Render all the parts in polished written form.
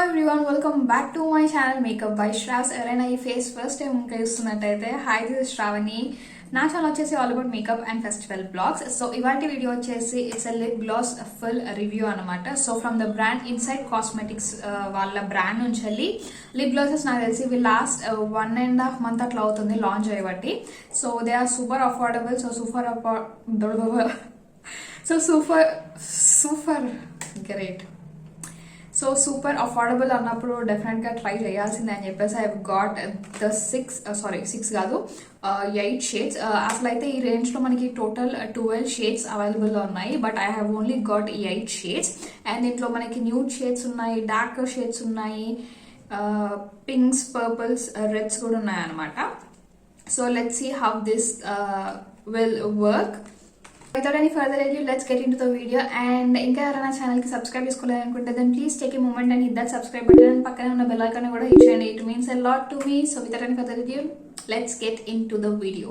everyone, welcome back to my channel Makeup by Shravs. ఎవరైనా ఈ face first time ఇంకా చూస్తున్నట్టయితే హాయ్, దిస్ ఇస్ శ్రావణి. నా ఛానల్ వచ్చేసి all about makeup and festival blogs. So ఇవాటి video వచ్చేసి it's a lip gloss full review అనమాట. So from the brand inside cosmetics వాళ్ళ బ్రాండ్ నుంచి వెళ్ళి లిప్ గ్లాసెస్ నాకు తెలిసి ఇవి లాస్ట్ 1.5 month అట్లా అవుతుంది లాంచ్ అయ్యబట్టి. So they are super affordable. Super great. So super affordable అన్నప్పుడు డెఫినెట్గా ట్రై చేయాల్సిందే అని చెప్పేసి ఐ గాట్ ద 6 కాదు 8 షేడ్స్. అసలు అయితే ఈ రేంజ్లో మనకి టోటల్ 12 షేడ్స్ అవైలబుల్లో ఉన్నాయి, but I have only got 8 shades. And దీంట్లో మనకి న్యూడ్ షేడ్స్ ఉన్నాయి, డార్క్ షేడ్స్ ఉన్నాయి, పింక్స్, పర్పుల్స్, రెడ్స్ కూడా ఉన్నాయి అనమాట. So let's see how this will work. Without any further ado, let's get into the video. And ఇంకా ఎవరైనా channel కి సబ్స్క్రైబ్ చేసుకోవాలనుకుంటే then please take a moment and hit that subscribe button and పక్కనే ఉన్న bell icon కూడా hit చేయండి. It means a lot to me. So without any further ado, let's get into the video.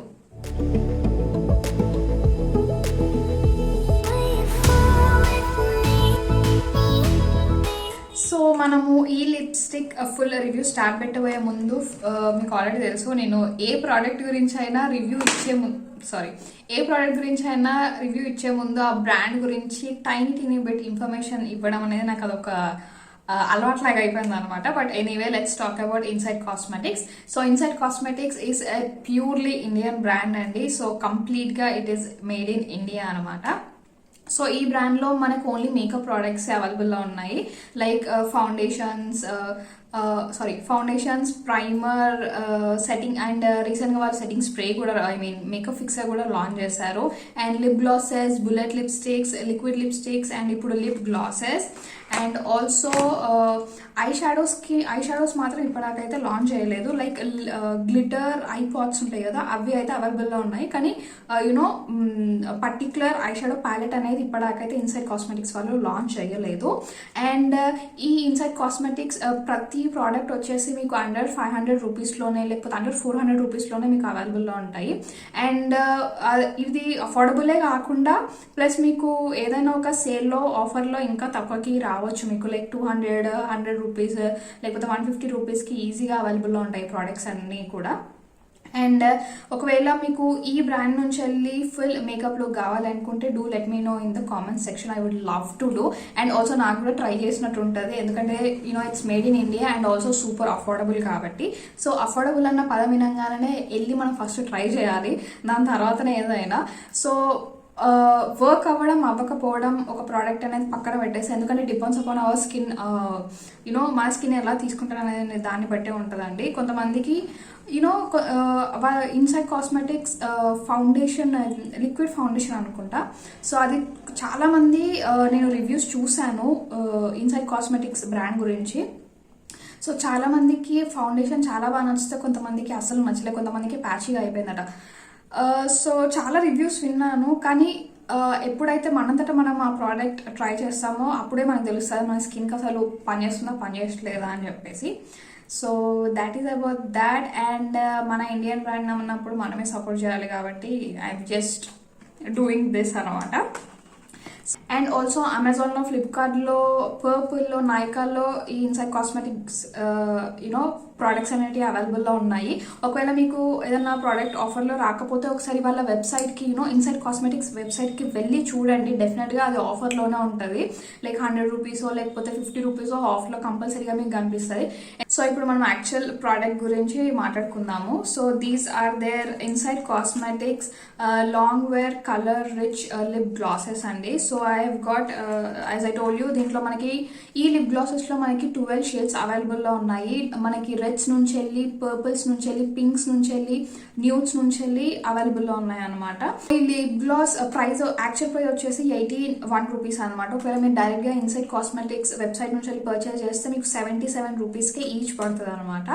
So మనము ఈ lipstick full review start పెట్టబోయే ముందు మీకు already తెలుసు, నేను ఏ ప్రోడక్ట్ గురించి అయినా రివ్యూ ఇచ్చే ముందు ఆ బ్రాండ్ గురించి టైనీ బిట్ ఇన్ఫర్మేషన్ ఇవ్వడం అనేది నాకు అదొక అలవాట్లాగా అయిపోయింది అనమాట. But anyway, let's talk about inside cosmetics. So inside cosmetics is a purely Indian brand అండి. సో కంప్లీట్గా it is made in India అనమాట. సో ఈ బ్రాండ్లో మనకు ఓన్లీ మేకప్ ప్రోడక్ట్స్ అవైలబుల్లో ఉన్నాయి, like foundations, primer, setting and రీసెంట్గా వాళ్ళు సెట్టింగ్ స్ప్రే కూడా, మేకప్ ఫిక్సర్ కూడా లాంచ్ చేశారు. And lip glosses, bullet lipsticks, liquid lipsticks and ఇప్పుడు lip glosses. And also eye shadows మాత్రం ఇప్పటికైతే లాంచ్ చేయలేదు. లైక్ గ్లిటర్ ఐ పాట్స్ ఉంటాయి కదా, అవి అయితే అవైలబుల్లో ఉన్నాయి. కానీ పర్టికులర్ ఐ షాడో ప్యాలెట్ అనేది ఇప్పటికైతే ఇన్సైడ్ కాస్మెటిక్స్ వాళ్ళు లాంచ్ చేయలేదు. అండ్ ఈ ఇన్సైడ్ కాస్మెటిక్స్ ప్రతి ప్రోడక్ట్ వచ్చేసి మీకు అండర్ 500 రూపీస్లోనే, లేకపోతే అండర్ 400 రూపీస్లోనే మీకు అవైలబుల్లో ఉంటాయి. అండ్ ఇది అఫోర్డబులే కాకుండా ప్లస్ మీకు ఏదైనా ఒక సేల్లో ఆఫర్లో ఇంకా తక్కువకి రావచ్చు. మీకు లైక్ 100 రూపీస్ లేకపోతే 150 రూపీస్కి ఈజీగా అవైలబుల్లో ఉంటాయి ప్రోడక్ట్స్ అన్నీ కూడా. అండ్ ఒకవేళ మీకు ఈ బ్రాండ్ నుంచి వెళ్ళి ఫుల్ మేకప్ లుక్ కావాలనుకుంటే do let me know in the comment section. I would love to do. And also నాకు కూడా ట్రై చేసినట్టు ఉంటుంది, ఎందుకంటే it's made in India and also super affordable కాబట్టి. సో అఫోర్డబుల్ అన్న పదం వినంగానే వెళ్ళి మనం ఫస్ట్ ట్రై చేయాలి, దాని తర్వాతనే ఏదైనా. సో వర్క్ అవ్వకపోవడం ఒక ప్రోడక్ట్ అనేది పక్కన పెట్టేసి, ఎందుకంటే డిపెండ్స్ అపాన్ అవర్ స్కిన్, మన స్కిన్ ఎలా తీసుకుంటారు అనేది దాన్ని బట్టే ఉంటుందండి. కొంతమందికి inside cosmetics foundation, liquid foundation అనుకుంటా. సో అది చాలామంది నేను రివ్యూస్ చూశాను ఇన్సైడ్ కాస్మెటిక్స్ బ్రాండ్ గురించి. సో చాలామందికి ఫౌండేషన్ చాలా బాగా నచ్చితే, కొంతమందికి అసలు నచ్చలేదు, కొంతమందికి ప్యాచీగా అయిపోయిందట. సో చాలా రివ్యూస్ విన్నాను, కానీ ఎప్పుడైతే మనంతటా మనం ఆ ప్రోడక్ట్ ట్రై చేస్తామో అప్పుడే మనకు తెలుస్తుంది మన స్కిన్కి అసలు పనిచేస్తుందా పనిచేయట్లేదా అని చెప్పేసి. So that is about that. And మన ఇండియన్ బ్రాండ్ అన్నప్పుడు మనమే సపోర్ట్ చేయాలి కాబట్టి ఐఎమ్ జస్ట్ డూయింగ్ దిస్ అనమాట. అండ్ ఆల్సో అమెజాన్లో, ఫ్లిప్కార్ట్లో, పర్పుల్లో, నైకాలో ఈ ఇన్సైడ్ కాస్మెటిక్స్ ప్రోడక్ట్స్ అనేవి అవైలబుల్లో ఉన్నాయి. ఒకవేళ మీకు ఏదైనా ప్రోడక్ట్ ఆఫర్లో రాకపోతే ఒకసారి వాళ్ళ వెబ్సైట్కి ఇన్సైడ్ కాస్మెటిక్స్ వెబ్సైట్కి వెళ్ళి చూడండి. డెఫినెట్గా అది ఆఫర్లోనే ఉంటుంది. లైక్ 100 రూపీసో లేకపోతే 50 రూపీసో ఆఫ్లో కంపల్సరీగా మీకు కనిపిస్తుంది. సో ఇప్పుడు మనం యాక్చువల్ ప్రోడక్ట్ గురించి మాట్లాడుకుందాము. So these are their inside cosmetics long wear colour rich lip glosses అండి. So I have got as I told you, దీంట్లో మనకి ఈ లిప్ గ్లాసెస్లో మనకి 12 షేడ్స్ అవైలబుల్లో ఉన్నాయి. మనకి రెడ్స్ నుంచి వెళ్ళి, పర్పుల్స్ నుంచి వెళ్ళి, పింక్స్ నుంచి వెళ్ళి, న్యూడ్స్ నుంచి వెళ్ళి అవైలబుల్లో ఉన్నాయి అనమాట. ఈ lip gloss price, actual price వచ్చేసి 81 రూపీస్ అనమాట. ఒకవేళ మీరు డైరెక్ట్గా ఇన్సైడ్ కాస్మెటిక్స్ వెబ్సైట్ నుంచి వెళ్ళి పర్చేస్ చేస్తే మీకు 77 రూపీస్కి ఈచ్ పడుతుంది అనమాట.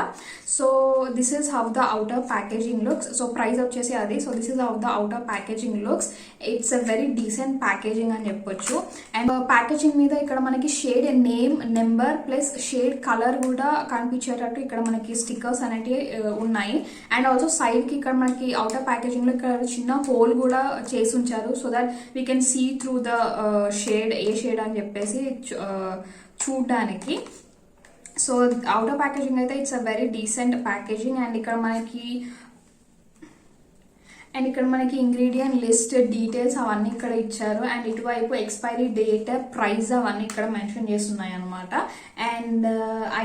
So this is how the outer packaging looks. So price వచ్చేసి అది. So this is how the outer packaging looks. It's a very decent packaging అని చెప్పొచ్చు. అండ్ ప్యాకేజింగ్ మీద ఇక్కడ మనకి shade name, number plus shade colour కూడా కనిపించేటట్టు ఇక్కడ మనకి స్టిక్కర్స్ అనేవి ఉన్నాయి. అండ్ ఆల్సో సైడ్ కి ఇక్కడ మనకి అవుటర్ ప్యాకేజింగ్ లో ఇక్కడ చిన్న హోల్ కూడా చేసి ఉంచారు, so that we can see through the shade, ఏ షేడ్ అని చెప్పేసి చూడడానికి. సో అవుటర్ ప్యాకేజింగ్ అయితే it's a very decent packaging. And ఇక్కడ మనకి ఇంగ్రీడియంట్ లిస్ట్ డీటెయిల్స్ అవన్నీ ఇక్కడ ఇచ్చారు. అండ్ ఇటువైపు ఎక్స్పైరీ డేట్, ప్రైస్ అవన్నీ ఇక్కడ మెన్షన్ చేస్తున్నాయి అనమాట. అండ్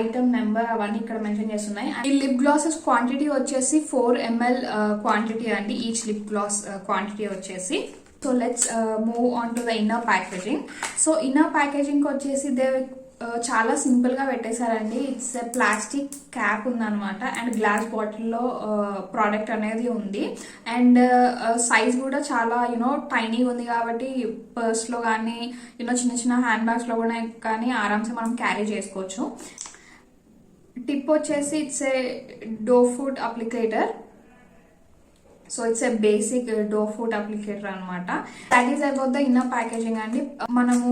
ఐటమ్ నెంబర్ అవన్నీ ఇక్కడ మెన్షన్ చేస్తున్నాయి. ఈ లిప్ గ్లాసెస్ క్వాంటిటీ వచ్చేసి 4 ml క్వాంటిటీ అండి, ఈచ్ లిప్ గ్లాస్ క్వాంటిటీ వచ్చేసి. So let's move on to the inner packaging. So inner packaging వచ్చేసి చాలా సింపుల్ గా పెట్టేశారండి. ఇట్స్ ప్లాస్టిక్ క్యాప్ ఉందన్నమాట. అండ్ గ్లాస్ బాటిల్లో ప్రోడక్ట్ అనేది ఉంది. అండ్ సైజ్ కూడా చాలా టైనీగా ఉంది కాబట్టి పర్స్ లో కానీ చిన్న చిన్న హ్యాండ్ బ్యాగ్స్ లో కూడా కానీ ఆరామ్సే మనం క్యారీ చేసుకోవచ్చు. టిప్ వచ్చేసి it's a doe foot applicator. So it's a basic doe foot applicator అనమాట. That is about the inner packaging అండి. మనము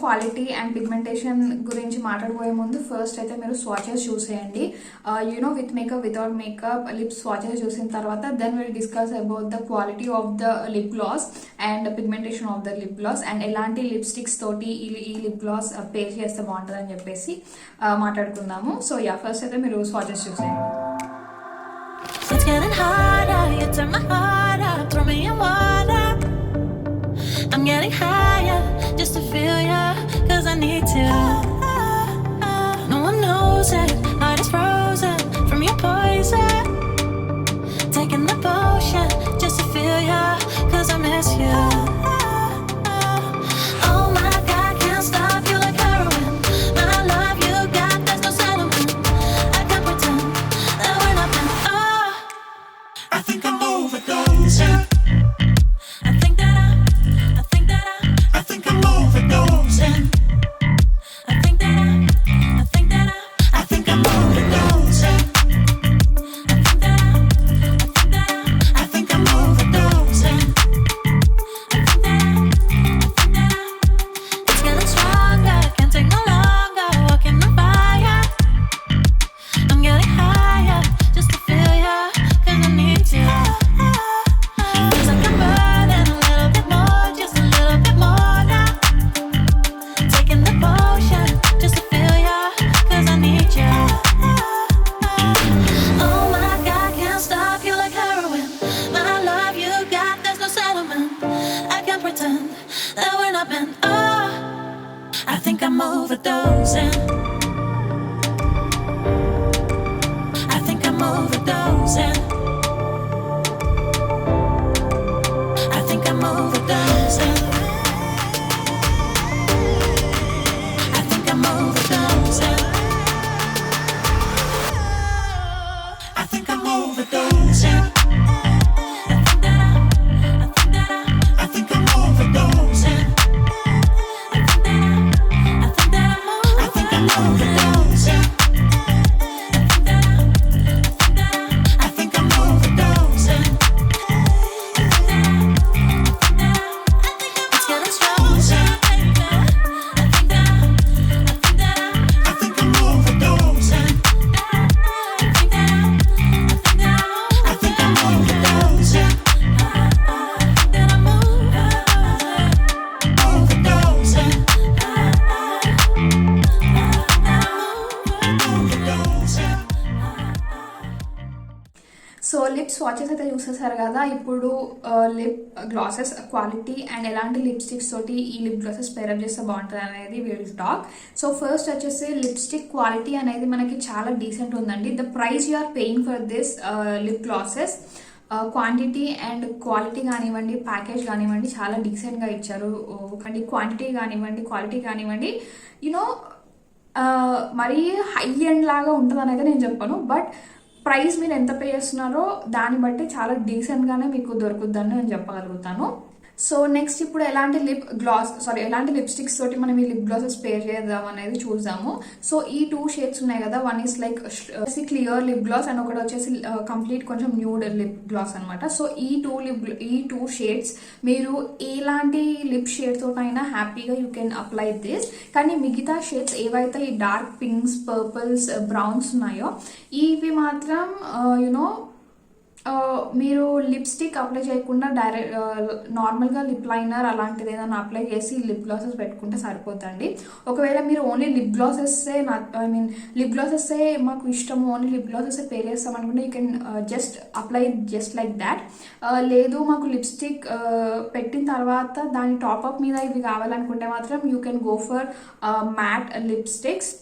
క్వాలిటీ అండ్ పిగ్మెంటేషన్ గురించి మాట్లాడబోయే ముందు ఫస్ట్ అయితే మీరు స్వాచెస్ చూసేయండి. With makeup, without makeup lip swatches చూసిన తర్వాత then will discuss about the quality of the lip gloss and pigmentation of the lip gloss and ఎలాంటి లిప్స్టిక్స్ తోటి ఈ లిప్ గ్లాస్ పేర్ చేస్తే బాగుంటుంది అని చెప్పేసి మాట్లాడుకుందాము. సో ఫస్ట్ అయితే మీరు స్వాచెస్ చూసేయండి. It's getting harder, you turn my heart out, throw me in water. I'm getting higher, just to feel ya, cause I need to. No one knows it, heart is frozen from your poison. Taking the potion, just to feel ya, cause I miss you. Oh my God, can't stop you like heroin. My love you got, there's no settlement. I can't pretend that we're nothing. I think I'm overdosing. I think that I'm overdosing. I think that I'm overdosing. I think that I'm overdosing. I think I'm it's getting stronger, can't take no longer, walking on fire. I'm getting higher, just to feel ya, cause I need to. Feels like I'm burning a little bit more, just a little bit more now. Taking the potion, just to feel ya, cause I need you. Oh my God, can't stop you like heroin. My love you got, there's no settlement. I can't pretend that we're not meant. Oh, I think I'm overdosing. I think I'm overdosing. I think I'm overdosing. I think I'm overdosing. I think I'm overdosing. I think I'm overdosing. I think I'm overdosing. I think I'm overdosing. It's getting stronger. I think I'm overdosing. I think I'm overdosing. Overdosing. Overdosing. So lip swatches అయితే చూసేసారు కదా. ఇప్పుడు lip glosses quality and ఎలాంటి lipsticks తోటి ఈ lip glosses pair up చేస్తే బాగుంటుంది అనేది విల్ టాక్. సో ఫస్ట్ వచ్చేసి లిప్స్టిక్ క్వాలిటీ అనేది మనకి చాలా డీసెంట్ ఉందండి. The price you are paying for this lip glosses, quantity and quality కానివ్వండి, ప్యాకేజ్ కానివ్వండి చాలా డీసెంట్గా ఇచ్చారు. అండ్ క్వాంటిటీ కానివ్వండి, క్వాలిటీ కానివ్వండి, మరీ హై ఎండ్ లాగా ఉంటుంది అనేది నేను చెప్పను. బట్ ప్రైస్ మీరు ఎంత పే చేస్తున్నారో దాన్ని బట్టి చాలా డీసెంట్గానే మీకు దొరుకుద్దని నేను చెప్పగలుగుతాను. సో నెక్స్ట్ ఇప్పుడు ఎలాంటి ఎలాంటి లిప్స్టిక్స్ తోటి మనం ఈ లిప్ గ్లాసెస్ పేర్ చేద్దాం అనేది చూద్దాము. సో ఈ 2 షేడ్స్ ఉన్నాయి కదా, one is like clear lip gloss and ఒకటి వచ్చేసి కంప్లీట్ కొంచెం న్యూడ్ లిప్ గ్లాస్ అనమాట. సో ఈ టూ షేడ్స్ మీరు ఎలాంటి లిప్ షేడ్ తోటైనా హ్యాపీగా యూ కెన్ అప్లై దిస్. కానీ మిగతా షేడ్స్ ఏవైతే ఈ డార్క్ పింక్స్, పర్పుల్స్, బ్రౌన్స్ ఉన్నాయో ఇవి మాత్రం మీరు లిప్స్టిక్ అప్లై చేయకుండా డైరెక్ట్ నార్మల్గా లిప్ లైనర్ అలాంటిది ఏదైనా అప్లై చేసి లిప్ గ్లాసెస్ పెట్టుకుంటే సరిపోతుంది. ఒకవేళ మీరు ఓన్లీ లిప్ గ్లాసెస్సే లిప్ గ్లాసెస్సే మాకు ఇష్టము, ఓన్లీ లిప్ గ్లాసెస్ పే చేస్తాం అనుకుంటే you can just apply just like that. లేదు మాకు లిప్స్టిక్ పెట్టిన తర్వాత దాని టాప్అప్ మీద ఇవి కావాలనుకుంటే మాత్రం you can go for mat lipsticks.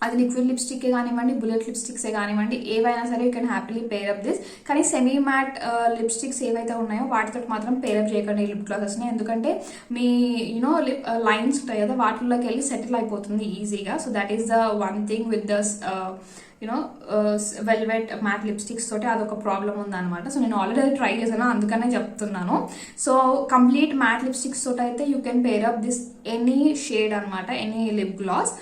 అది లిక్విడ్ లిప్స్టిక్కే కానివ్వండి, బుల్లెట్ లిప్స్టిక్సే కానివ్వండి, ఏవైనా సరే you can happily pair up this. కానీ సెమీ మ్యాట్ లిప్స్టిక్స్ ఏవైతే ఉన్నాయో వాటితో మాత్రం పేర్ అప్ చేయకండి లిప్ గ్లాసెస్ని. ఎందుకంటే మీ యూనో లిప్ లైన్స్ ఉంటాయి కదా, వాటిలోకి వెళ్ళి సెటిల్ అయిపోతుంది ఈజీగా. So that is the one thing with the velvet mat lipsticks తోటి అదొక ప్రాబ్లం ఉందన్నమాట. సో నేను ఆల్రెడీ అది ట్రై చేశాను, అందుకనే చెప్తున్నాను. సో కంప్లీట్ మ్యాట్ లిప్స్టిక్స్ తోటి అయితే you can pair up this any shade అనమాట, any lip gloss.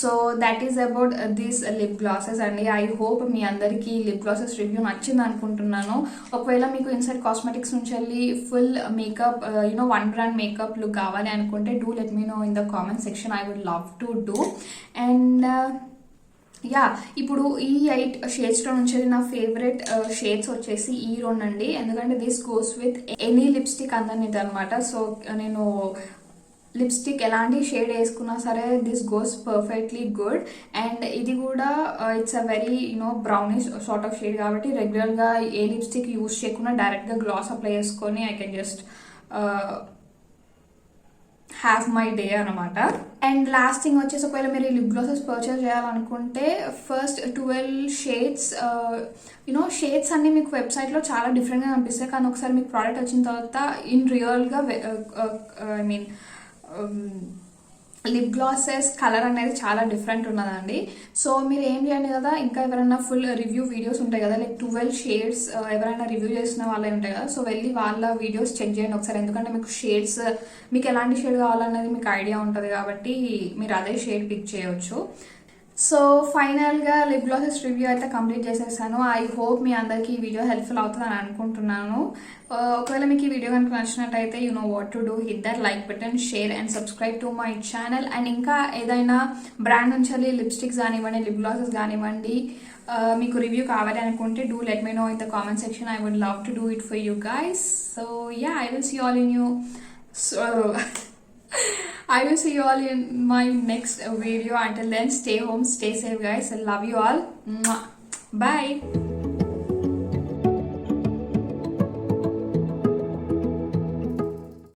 So that is about this lip glosses అండి. ఐ హోప్ మీ అందరికీ లిప్ గ్లాసెస్ రివ్యూ నచ్చింది అనుకుంటున్నాను. ఒకవేళ మీకు ఇన్సైడ్ కాస్మెటిక్స్ నుంచి వెళ్ళి full makeup one brand makeup look కావాలి అనుకుంటే do let me know in the comment section. I would love to do. And ఇప్పుడు ఈ 8 షేడ్స్లో నుంచి నా ఫేవరెట్ షేడ్స్ వచ్చేసి ఈ 2 అండి. ఎందుకంటే this goes with any lipstick అందనిది అనమాట. సో నేను లిప్స్టిక్ ఎలాంటి షేడ్ వేసుకున్నా సరే this goes perfectly good. And ఇది కూడా it's a very brownish sort of shade కాబట్టి రెగ్యులర్గా ఏ లిప్స్టిక్ యూజ్ చేయకుండా డైరెక్ట్గా గ్లాస్ అప్లై చేసుకొని I can just have my day అనమాట. అండ్ లాస్ట్ థింగ్ వచ్చేసి ఒకవేళ మీరు లిప్ గ్లాసెస్ పర్చేస్ చేయాలనుకుంటే ఫస్ట్ 12 షేడ్స్ షేడ్స్ అన్ని మీకు వెబ్సైట్లో చాలా డిఫరెంట్గా కనిపిస్తాయి. కానీ ఒకసారి మీకు ప్రోడక్ట్ వచ్చిన తర్వాత ఇన్ రియల్గా లిప్ గ్లాసెస్ కలర్ అనేది చాలా డిఫరెంట్ ఉన్నదండి. సో మీరు ఏం చేయండి కదా, ఇంకా ఎవరైనా ఫుల్ రివ్యూ వీడియోస్ ఉంటాయి కదా, లైక్ 12 షేడ్స్ ఎవరైనా రివ్యూ చేసిన వాళ్ళే ఉంటాయి కదా, సో వెళ్ళి వాళ్ళ వీడియోస్ చెక్ చేయండి ఒకసారి. ఎందుకంటే మీకు షేడ్స్ మీకు ఎలాంటి షేడ్ కావాలనేది మీకు ఐడియా ఉంటుంది కాబట్టి మీరు అదే షేడ్ పిక్ చేయవచ్చు. సో ఫైనల్గా లిప్ గ్లాసెస్ రివ్యూ అయితే కంప్లీట్ చేసేసాను. ఐ హోప్ మీ అందరికీ ఈ వీడియో హెల్ప్ఫుల్ అవుతుందని అనుకుంటున్నాను. ఒకవేళ మీకు ఈ వీడియో కనుక నచ్చినట్టయితే you know what to do, hit that like button, share and subscribe to my channel. And ఇంకా ఏదైనా బ్రాండ్ నుంచి లిప్స్టిక్స్ కానివ్వండి, లిప్ గ్లాసెస్ కానివ్వండి మీకు రివ్యూ కావాలి అనుకుంటే do let me know in the comment section. I would love to do it for you guys. So I will see all in you. I will see you all in my next video. Until then, stay home, stay safe guys. I love you all. Bye.